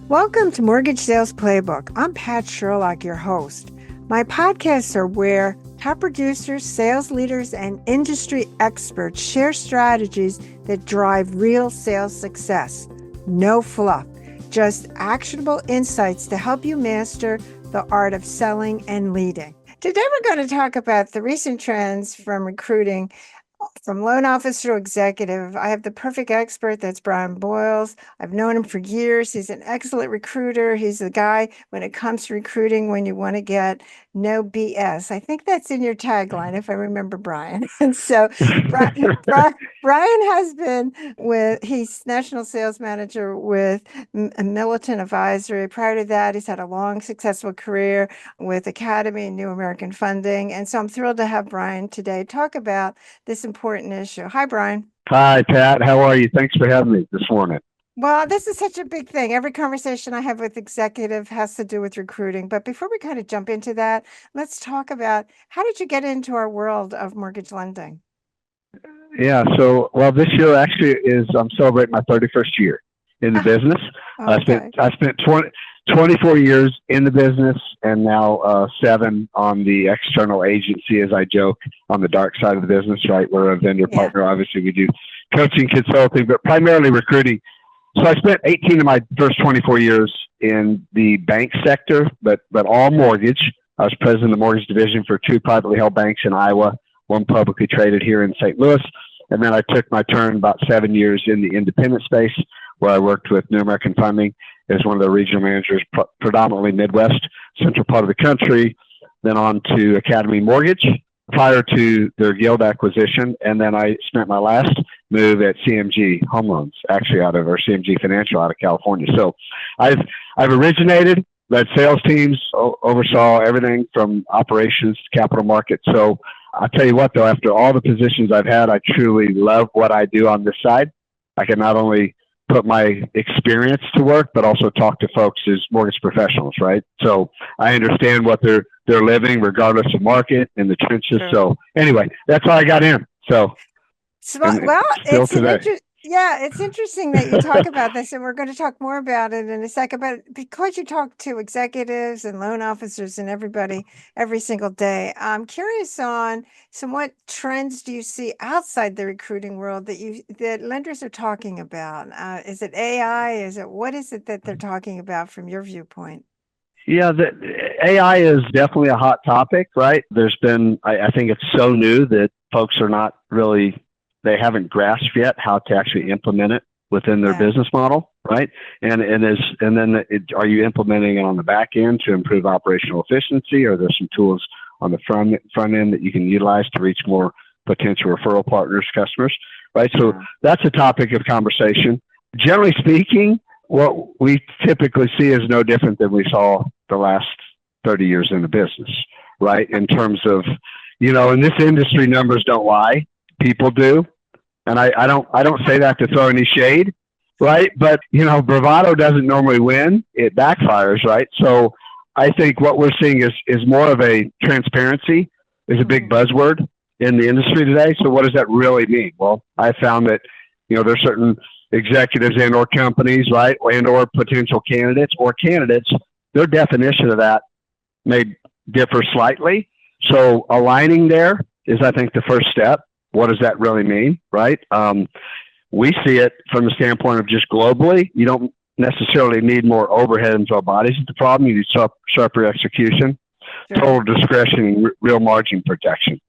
Welcome to Mortgage Sales Playbook. I'm Pat Sherlock, your host. My podcasts are where top producers, sales leaders, and industry experts share strategies that drive real sales success. No fluff, just actionable insights to help you master the art of selling and leading. Today, we're going to talk about the recent trends from recruiting from loan officer to executive. I have the perfect expert. That's Brian Boyles. I've known him for years. He's an excellent recruiter. He's the guy when it comes to recruiting when you want to get no BS. I think that's in your tagline, if I remember, Brian. And so Brian has been he's national sales manager with Middleton Advisory. Prior to that, he's had a long, successful career with Academy and New American Funding. And so I'm thrilled to have Brian today talk about this important issue. Hi, Brian. Hi, Pat. How are you? Thanks for having me this morning. Well, this is such a big thing. Every conversation I have with executive has to do with recruiting. But before we kind of jump into that, let's talk about how did you get into our world of mortgage lending? Yeah, well, this year actually I'm celebrating my 31st year in the business. Okay. I spent 24 years in the business and now 7 on the external agency, as I joke, on the dark side of the business, right? We're a vendor partner. Obviously, we do coaching, consulting, but primarily recruiting. So I spent 18 of my first 24 years in the bank sector, but all mortgage. I was president of the mortgage division for 2 privately held banks in Iowa, 1 publicly traded here in St. Louis. And then I took my turn about 7 years in the independent space, where I worked with New American Funding as one of the regional managers, predominantly Midwest, central part of the country, then on to Academy Mortgage prior to their Guild acquisition. And then I spent my last move at CMG Home Loans, actually out of our CMG Financial out of California. So I've originated, led sales teams, oversaw everything from operations to capital markets. So I'll tell you what, though, after all the positions I've had, I truly love what I do on this side. I can not only put my experience to work, but also talk to folks as mortgage professionals, right? So I understand what they're living regardless of market in the trenches. Sure. So anyway, that's how I got in. Well, it's interesting that you talk about this, and we're going to talk more about it in a second. But because you talk to executives and loan officers and everybody every single day, I'm curious on what trends do you see outside the recruiting world that lenders are talking about? Is it AI? What is it that they're talking about from your viewpoint? Yeah, the AI is definitely a hot topic, right? There's been, I think it's so new that folks are not really, they haven't grasped yet how to actually implement it within their business model, right? Are you implementing it on the back end to improve operational efficiency? Are there some tools on the front end that you can utilize to reach more potential referral partners, customers, right? So that's a topic of conversation. Generally speaking, what we typically see is no different than we saw the last 30 years in the business, right? In terms of, in this industry, numbers don't lie. People do. And I don't say that to throw any shade, right? But, bravado doesn't normally win. It backfires, right? So I think what we're seeing is more of a transparency is a big buzzword in the industry today. So what does that really mean? Well, I found that, there's certain executives and or companies, right, and or potential candidates, their definition of that may differ slightly. So aligning there is, I think, the first step. What does that really mean, right? We see it from the standpoint of just globally. You don't necessarily need more overhead and our bodies is the problem. You need sharper execution, total discretion, and real margin protection,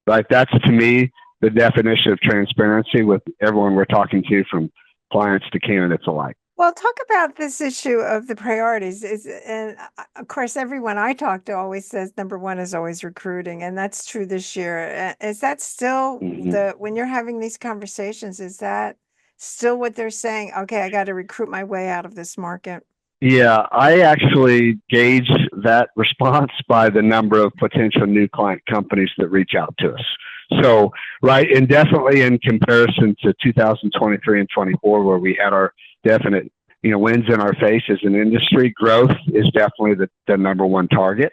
right? That's, to me, the definition of transparency with everyone we're talking to, from clients to candidates alike. Well, talk about this issue of the priorities. And of course, everyone I talk to always says number one is always recruiting, and that's true this year. Is that still when you're having these conversations, is that still what they're saying? Okay, I got to recruit my way out of this market. Yeah, I actually gauge that response by the number of potential new client companies that reach out to us. So, right, and definitely in comparison to 2023 and 24, where we had our definite, wins in our face as an industry, growth is definitely the number one target.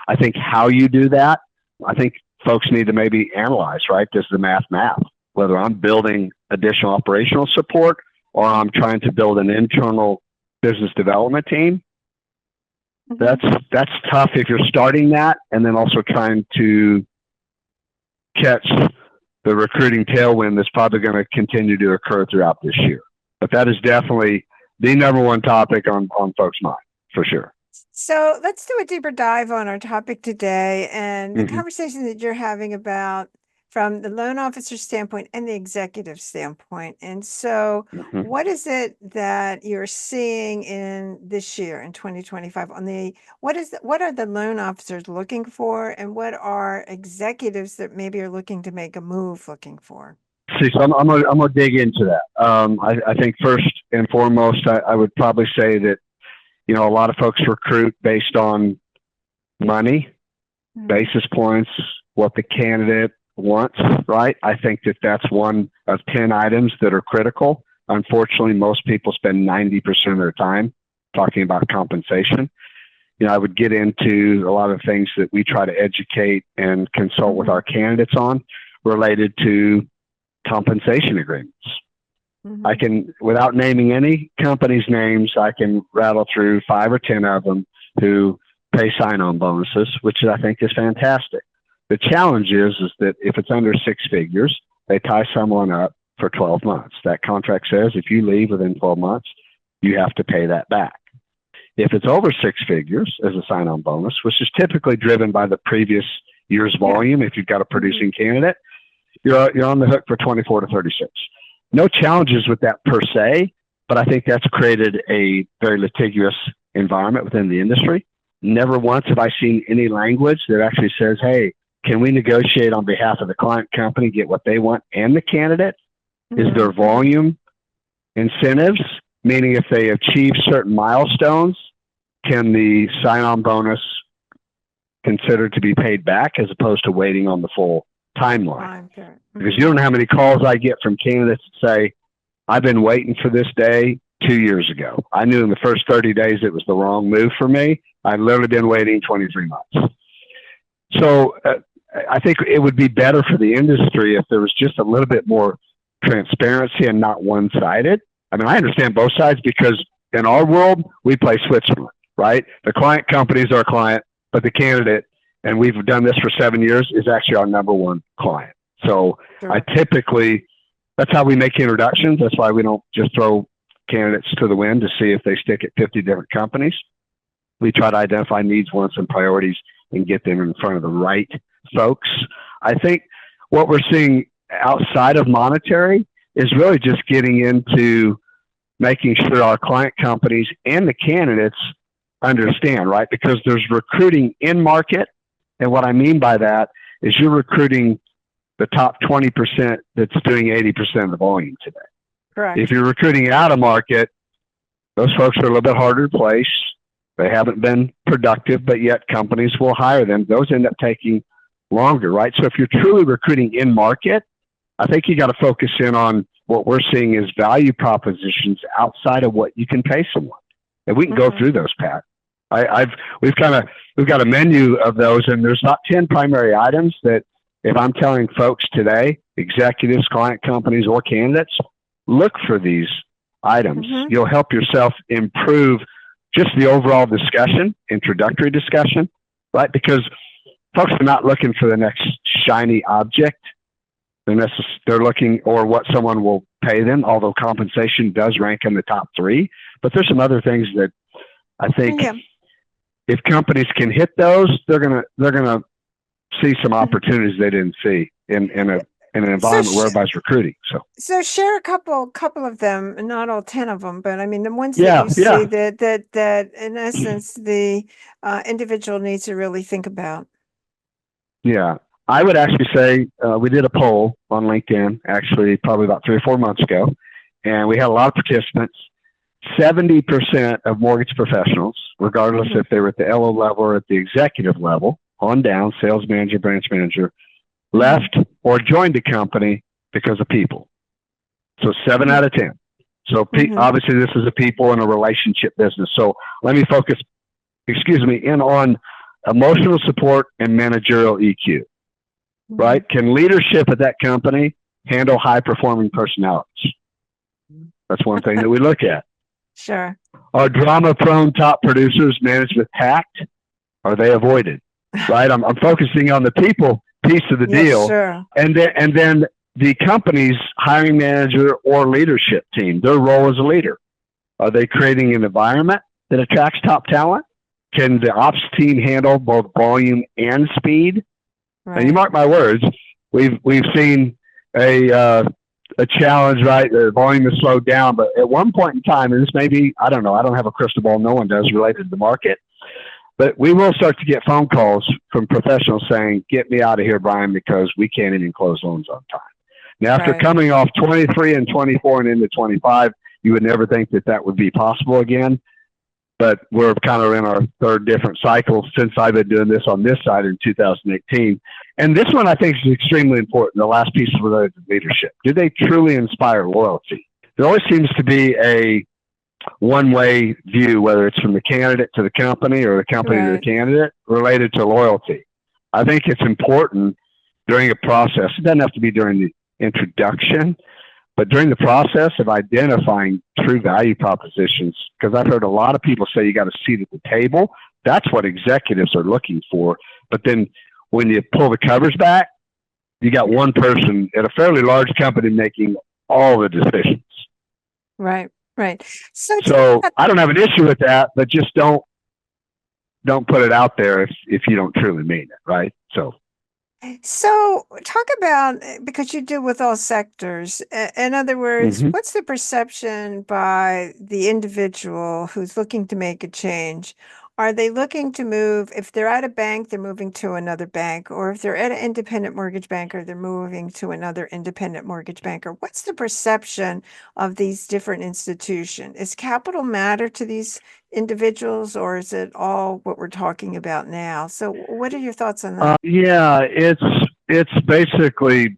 I think how you do that, I think folks need to maybe analyze, right? Does the math, whether I'm building additional operational support or I'm trying to build an internal business development team. Mm-hmm. That's tough if you're starting that and then also trying to catch the recruiting tailwind that's probably going to continue to occur throughout this year. But that is definitely the number one topic on folks' mind, for sure. So let's do a deeper dive on our topic today and the Mm-hmm. conversation that you're having about from the loan officer standpoint and the executive standpoint. And so Mm-hmm. what is it that you're seeing in this year in 2025 on what are the loan officers looking for, and what are executives that maybe are looking to make a move looking for? See, so I'm gonna dig into that. I think first and foremost, I would probably say that, a lot of folks recruit based on money, basis points, what the candidate wants, right? I think that that's one of 10 items that are critical. Unfortunately, most people spend 90% of their time talking about compensation. I would get into a lot of things that we try to educate and consult with our candidates on related to compensation agreements. Mm-hmm. I can, without naming any companies' names, I can rattle through 5 or 10 of them who pay sign-on bonuses, which I think is fantastic. The challenge is that if it's under 6 figures, they tie someone up for 12 months. That contract says if you leave within 12 months, you have to pay that back. If it's over 6 figures as a sign-on bonus, which is typically driven by the previous year's volume, if you've got a producing candidate, you're on the hook for 24 to 36. No challenges with that per se, but I think that's created a very litigious environment within the industry. Never once have I seen any language that actually says, hey, can we negotiate on behalf of the client company, get what they want and the candidate? Is there volume incentives? Meaning if they achieve certain milestones, can the sign-on bonus considered to be paid back as opposed to waiting on the full timeline? Because you don't know how many calls I get from candidates that say, I've been waiting for this day 2 years ago. I knew in the first 30 days it was the wrong move for me. I've literally been waiting 23 months. So I think it would be better for the industry if there was just a little bit more transparency and not one-sided. I mean, I understand both sides because in our world, we play Switzerland, right? The client company is our client, but the candidate, and we've done this for 7 years, is actually our number one client. So I typically, that's how we make introductions. That's why we don't just throw candidates to the wind to see if they stick at 50 different companies. We try to identify needs, wants, and priorities and get them in front of the right folks. I think what we're seeing outside of monetary is really just getting into making sure our client companies and the candidates understand, right? Because there's recruiting in market. And what I mean by that is you're recruiting the top 20% that's doing 80% of the volume today. Correct. If you're recruiting out of market, those folks are a little bit harder to place. They haven't been productive, but yet companies will hire them. Those end up taking longer, right? So if you're truly recruiting in market, I think you got to focus in on what we're seeing is value propositions outside of what you can pay someone. And we can go through those, Pat. We've got a menu of those, and there's not 10 primary items that if I'm telling folks today, executives, client companies, or candidates, look for these items. You'll help yourself improve just the overall discussion, introductory discussion, right? Because folks are not looking for the next shiny object. They're looking or what someone will pay them, although compensation does rank in the top 3. But there's some other things that I think if companies can hit those, they're gonna see some opportunities they didn't see in an environment where everybody's recruiting. So share a couple of them, not all 10 of them, but I mean the ones that you see that in essence the individual needs to really think about. Yeah, I would actually say we did a poll on LinkedIn actually probably about 3 or 4 months ago, and we had a lot of participants. 70% of mortgage professionals, regardless if they were at the LO level or at the executive level, on down, sales manager, branch manager, left or joined the company because of people. So 7 out of 10. So obviously this is a people and a relationship business. So let me focus, in on emotional support and managerial EQ, right? Can leadership at that company handle high performing personalities? That's one thing that we look at. Sure. Are drama-prone top producers managed with tact? Are they avoided? Right? I'm focusing on the people piece of the Yes, deal. sure. And then the company's hiring manager or leadership team, their role as a leader. Are they creating an environment that attracts top talent? Can the ops team handle both volume and speed? Right. And you mark my words, we've seen a challenge, right? The volume has slowed down, but at one point in time, and this may be, I don't know, I don't have a crystal ball, no one does related to the market, but we will start to get phone calls from professionals saying, get me out of here, Brian, because we can't even close loans on time. Now, after coming off 23 and 24 and into 25, you would never think that that would be possible again. But we're kind of in our third different cycle since I've been doing this on this side in 2018. And this one I think is extremely important. The last piece is related to leadership. Do they truly inspire loyalty? There always seems to be a one-way view, whether it's from the candidate to the company or the company to the candidate, related to loyalty. I think it's important during a process. It doesn't have to be during the introduction, but during the process of identifying true value propositions, because I've heard a lot of people say you got a seat at the table. That's what executives are looking for. But then when you pull the covers back, you got one person at a fairly large company making all the decisions. Right. So I don't have an issue with that, but just don't put it out there if you don't truly mean it, right? So talk about, because you deal with all sectors. In other words, what's the perception by the individual who's looking to make a change? Are they looking to move, if they're at a bank, they're moving to another bank, or if they're at an independent mortgage banker, they're moving to another independent mortgage banker? What's the perception of these different institutions? Is capital matter to these individuals, or is it all what we're talking about now? So what are your thoughts on that? Yeah, it's basically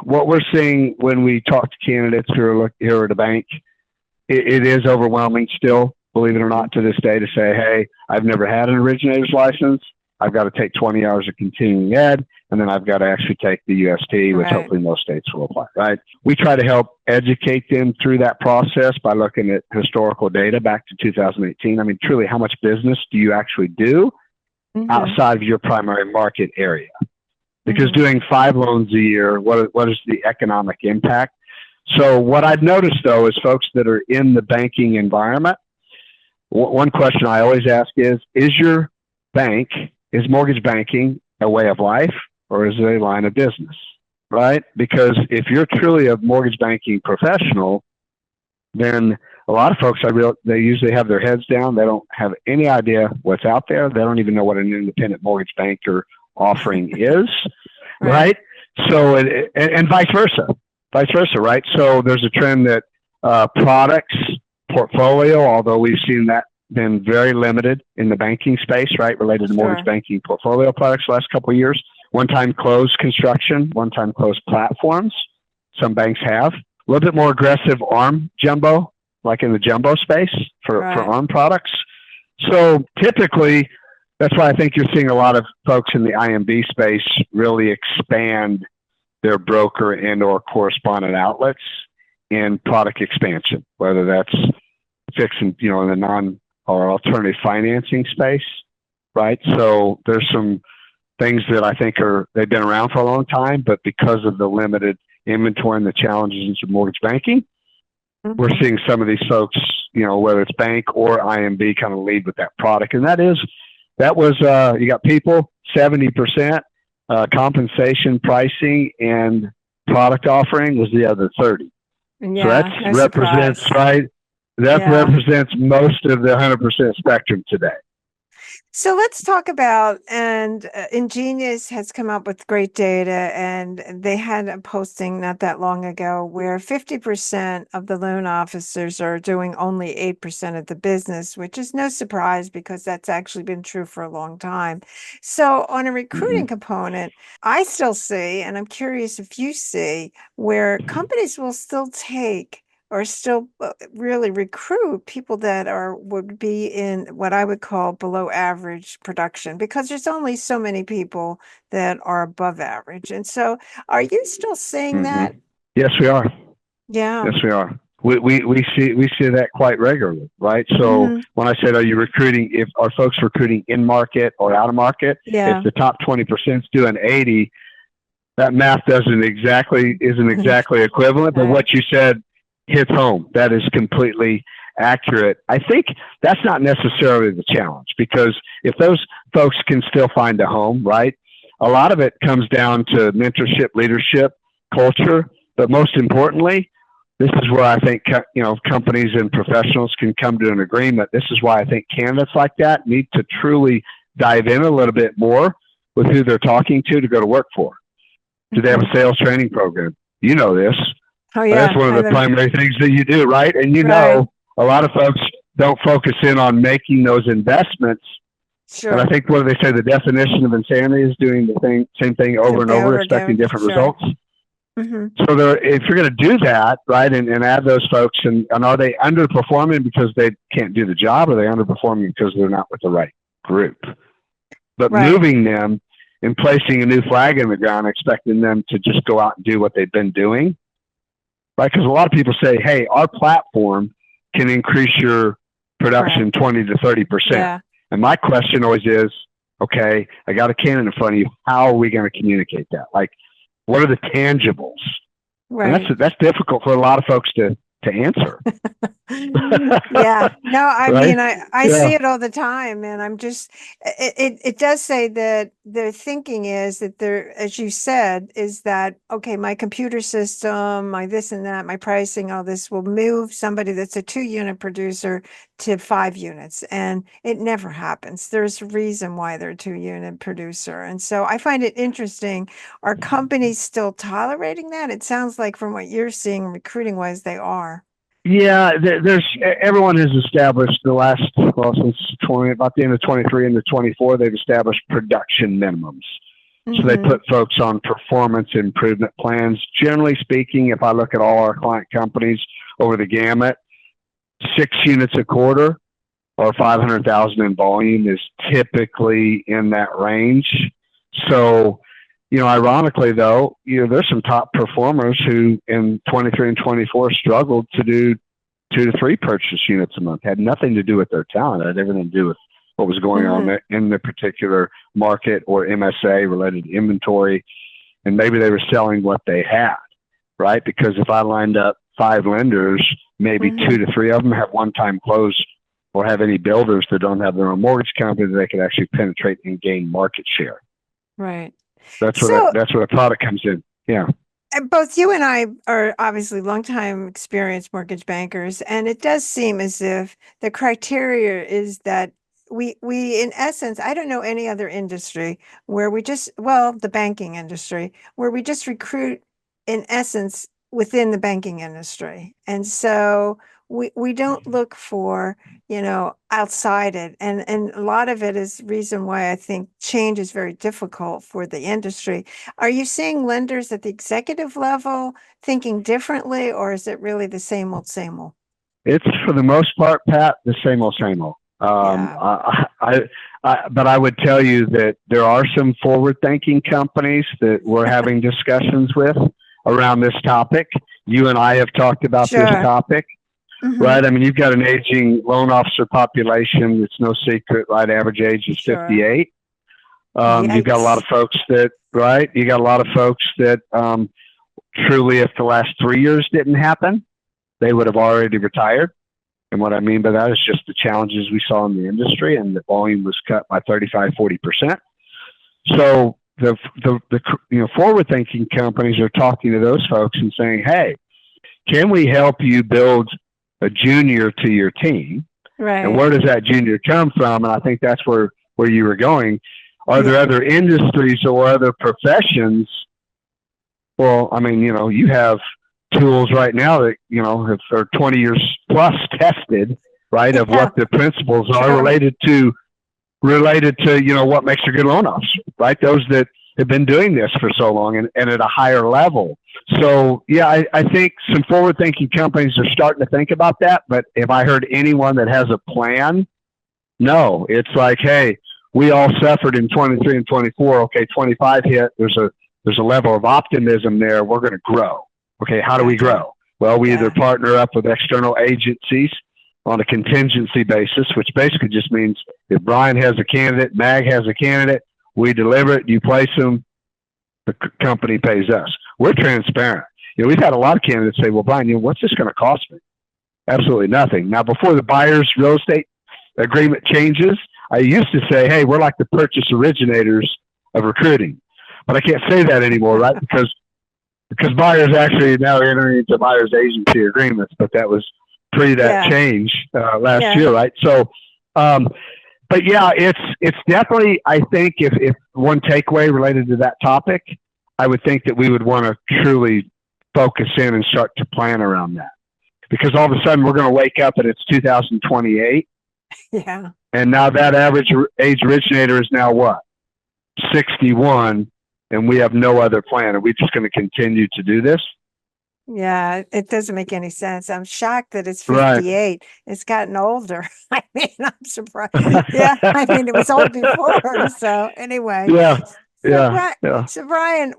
what we're seeing when we talk to candidates who are here at a bank. It is overwhelming still, believe it or not, to this day, to say, hey, I've never had an originator's license. I've got to take 20 hours of continuing ed, and then I've got to actually take the UST, which hopefully most states will apply, right? We try to help educate them through that process by looking at historical data back to 2018. I mean, truly, how much business do you actually do outside of your primary market area? Because doing 5 loans a year, what is the economic impact? So what I've noticed, though, is folks that are in the banking environment, one question I always ask is your bank, is mortgage banking a way of life or is it a line of business, right? Because if you're truly a mortgage banking professional, then a lot of folks, they usually have their heads down. They don't have any idea what's out there. They don't even know what an independent mortgage banker offering is, right? So, and vice versa, right? So there's a trend that products, portfolio, although we've seen that been very limited in the banking space, right, related to mortgage banking portfolio products the last couple of years. One-time close construction, one-time close platforms, some banks have. A little bit more aggressive ARM jumbo, like in the jumbo space for ARM products. So typically, that's why I think you're seeing a lot of folks in the IMB space really expand their broker and or correspondent outlets in product expansion, whether that's fixing, in the non or alternative financing space, right? So there's some things that I think they've been around for a long time, but because of the limited inventory and the challenges of mortgage banking, we're seeing some of these folks, whether it's bank or IMB, kind of lead with that product. And that was you got people, 70%, compensation, pricing, and product offering was the other 30. Yeah, so that represents, represents most of the 100% spectrum today. So let's talk about, and Ingenious has come up with great data, and they had a posting not that long ago where 50% of the loan officers are doing only 8% of the business, which is no surprise because that's actually been true for a long time. So on a recruiting component, I still see, and I'm curious if you see, where companies will still take or still really recruit people that would be in what I would call below average production, because there's only so many people that are above average. And so are you still seeing that? Yes, we are. Yeah. Yes, we are. We see that quite regularly, right? So when I said, are you recruiting, are folks recruiting in market or out of market? Yeah. If the top 20% is doing 80, that math isn't exactly equivalent, but what you said hits home. That is completely accurate. I think that's not necessarily the challenge, because if those folks can still find a home, right? A lot of it comes down to mentorship, leadership, culture, but most importantly, this is where I think, companies and professionals can come to an agreement. This is why I think candidates like that need to truly dive in a little bit more with who they're talking to go to work for. Do they have a sales training program? You know this. Oh, yeah. That's one of the primary things that you do, right? And right. A lot of folks don't focus in on making those investments. Sure. And I think, what do they say? The definition of insanity is doing the same thing over and over, expecting different results. So if you're going to do that, right, and add those folks, and are they underperforming because they can't do the job, or are they underperforming because they're not with the right group? But moving them and placing a new flag in the ground, expecting them to just go out and do what they've been doing, right? Because a lot of people say, hey, our platform can increase your production 20 to 30%. Yeah. And my question always is, okay, I got a candidate in front of you. How are we going to communicate that? Like, what are the tangibles? Right. And that's difficult for a lot of folks to answer. Yeah. No, I mean, I see it all the time, and I'm just, it does say that the thinking is that there, as you said, is that, okay, my computer system, my this and that, my pricing, all this will move somebody that's a 2-unit producer to 5 units. And it never happens. There's a reason why they're a 2-unit producer. And so I find it interesting. Are companies still tolerating that? It sounds like from what you're seeing recruiting wise, they are. Yeah, everyone has established since about the end of 23 into 24, they've established production minimums. So they put folks on performance improvement plans. Generally speaking, if I look at all our client companies over the gamut, 6 units a quarter or 500,000 in volume is typically in that range. So, ironically though, there's some top performers who in 23 and 24 struggled to do 2 to 3 purchase units a month. Had nothing to do with their talent. It had everything to do with what was going on in the particular market or MSA related to inventory. And maybe they were selling what they had, right? Because if I lined up 5 lenders, maybe 2 to 3 of them have one-time close or have any builders that don't have their own mortgage company that they could actually penetrate and gain market share. Right. That's where a product comes in. Yeah. Both you and I are obviously longtime experienced mortgage bankers, and it does seem as if the criteria is that we in essence, I don't know any other industry where the banking industry, where we just recruit in essence within the banking industry. And so we don't look for, outside it. And a lot of it is reason why I think change is very difficult for the industry. Are you seeing lenders at the executive level thinking differently, or is it really the same old, same old? It's for the most part, Pat, the same old, same old. But I would tell you that there are some forward-thinking companies that we're having discussions with around this topic. You and I have talked about this topic. Right. I mean, you've got an aging loan officer population. It's no secret, right? Average age is 58. You've got a lot of folks that, you got a lot of folks that truly, if the last 3 years didn't happen, they would have already retired. And what I mean by that is just the challenges we saw in the industry, and the volume was cut by 35-40%. So the forward-thinking companies are talking to those folks and saying, hey, can we help you build a junior to your team? Right. And where does that junior come from? And I think that's where you were going. Are there other industries or other professions? Well, I mean, you have tools right now that, are 20 years plus tested, right, of what the principles are related to, what makes a good loan officer, right? Those that have been doing this for so long and at a higher level. So, yeah, I think some forward-thinking companies are starting to think about that. But if I heard anyone that has a plan, no. It's like, hey, we all suffered in 23 and 24. Okay, 25 hit. There's a level of optimism there. We're going to grow. Okay, how do we grow? Well, we either partner up with external agencies on a contingency basis, which basically just means if Brian has a candidate, Mag has a candidate, we deliver it, you place them, the company pays us. We're transparent. We've had a lot of candidates say, well, Brian, what's this going to cost me? Absolutely nothing. Now, before the buyer's real estate agreement changes, I used to say, hey, we're like the purchase originators of recruiting. But I can't say that anymore, right? Because buyers actually now entering into buyer's agency agreements, but that was pre that change last year, right? So, but yeah, it's definitely, I think if one takeaway related to that topic, I would think that we would want to truly focus in and start to plan around that. Because all of a sudden we're going to wake up and it's 2028. Yeah. And now that average age originator is now what? 61. And we have no other plan. Are we just going to continue to do this? Yeah, it doesn't make any sense. I'm shocked that it's 58. Right. It's gotten older. I mean, I'm surprised. Yeah, I mean, it was old before. So anyway. Yeah. So Brian,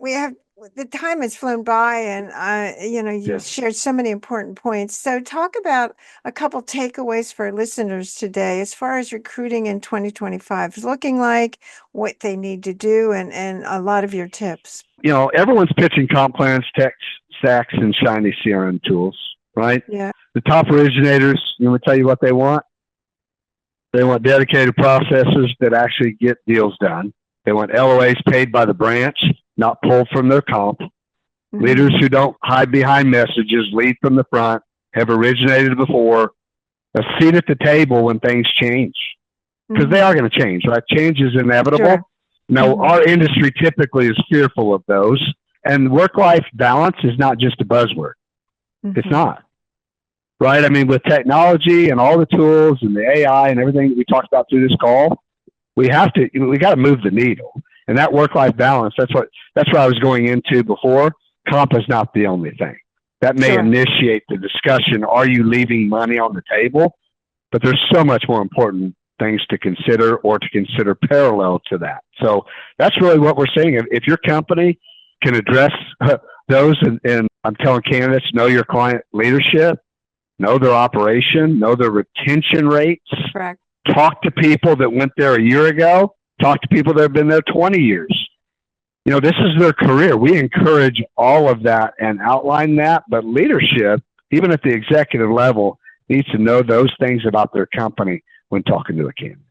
the time has flown by, and you've shared so many important points. So talk about a couple takeaways for listeners today as far as recruiting in 2025 is looking like, what they need to do, and a lot of your tips. Everyone's pitching comp plans, tech stacks, and shiny CRM tools, right? Yeah. The top originators, let me tell you what they want. They want dedicated processors that actually get deals done. They want LOAs paid by the branch, not pulled from their comp. Mm-hmm. Leaders who don't hide behind messages, lead from the front, have originated before, a seat at the table when things change. Because they are going to change, right? Change is inevitable. Sure. Now, our industry typically is fearful of those. And work-life balance is not just a buzzword. It's not. Right? I mean, with technology and all the tools and the AI and everything that we talked about through this call, we got to move the needle. And that work-life balance, that's what I was going into before. Comp is not the only thing. That may initiate the discussion. Are you leaving money on the table? But there's so much more important things to consider or to consider parallel to that. So that's really what we're saying. If your company can address those, and I'm telling candidates, know your client leadership, know their operation, know their retention rates. Correct. Talk to people that went there a year ago. Talk to people that have been there 20 years. This is their career. We encourage all of that and outline that. But leadership, even at the executive level, needs to know those things about their company when talking to a candidate.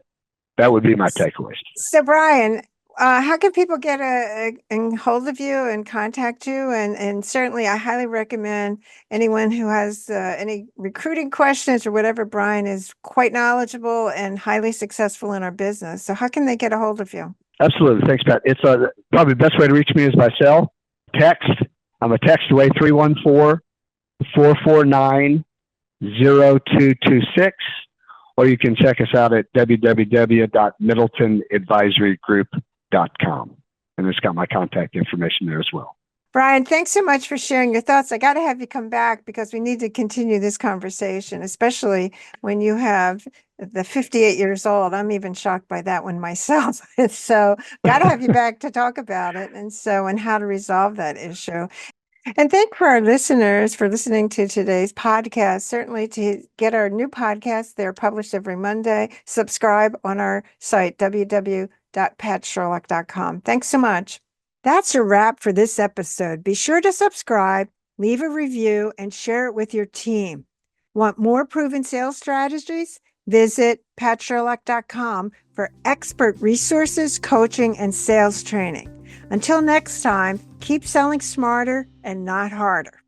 That would be my takeaways. So, Brian, how can people get a hold of you and contact you? And certainly, I highly recommend anyone who has any recruiting questions or whatever. Brian is quite knowledgeable and highly successful in our business. So how can they get a hold of you? Absolutely. Thanks, Pat. It's probably the best way to reach me is by cell. Text. I'm a text away, 314-449-0226. Or you can check us out at www.middletonadvisorygroup.com. And it's got my contact information there as well. Brian, thanks so much for sharing your thoughts. I got to have you come back because we need to continue this conversation, especially when you have the 58 years old. I'm even shocked by that one myself. So got to have you back to talk about it and how to resolve that issue. And thank for our listeners for listening to today's podcast. Certainly to get our new podcasts, they're published every Monday. Subscribe on our site, www.patsherlock.com. Thanks so much. That's a wrap for this episode. Be sure to subscribe, leave a review, and share it with your team. Want more proven sales strategies? Visit patsherlock.com for expert resources, coaching, and sales training. Until next time, keep selling smarter and not harder.